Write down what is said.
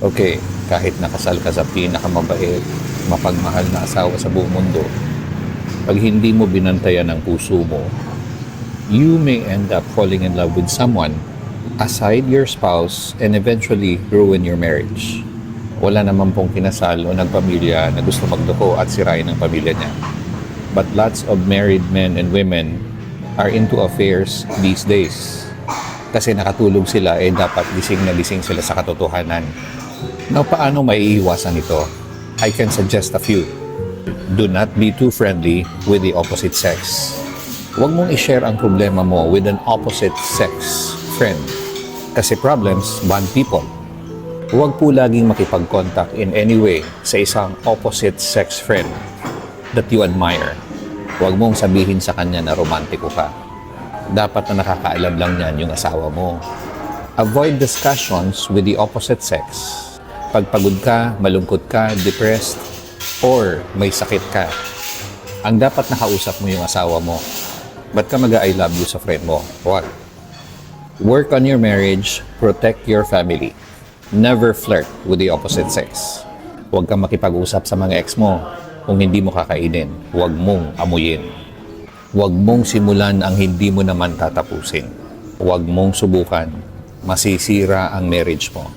Okay, kahit nakasal ka sa pinakamabait, mapagmahal na asawa sa buong mundo, pag hindi mo binantayan ang puso mo, you may end up falling in love with someone aside your spouse and eventually ruin your marriage. Wala naman pong kinasal o nagpamilya na gusto magdoko at sirain ang pamilya niya. But lots of married men and women are into affairs these days. Kasi nakatulog sila, dapat gising na gising sila sa katotohanan. Now, paano maiiwasan ito? I can suggest a few. Do not be too friendly with the opposite sex. Huwag mong i-share ang problema mo with an opposite sex friend. Kasi problems bond people. Huwag po laging makipag-contact in any way sa isang opposite sex friend that you admire. Huwag mong sabihin sa kanya na romantiko ka. Dapat na nakakaalam lang niyan yung asawa mo. Avoid discussions with the opposite sex. Pag pagod ka, malungkot ka, depressed, or may sakit ka, ang dapat nakausap mo yung asawa mo. Ba't ka mag-I love you sa friend mo? Huwag. Work on your marriage, protect your family. Never flirt with the opposite sex. Huwag kang makipag-usap sa mga ex mo kung hindi mo kakainin. Huwag mong amuyin. Huwag mong simulan ang hindi mo naman tatapusin. Huwag mong subukan. Masisira ang marriage mo.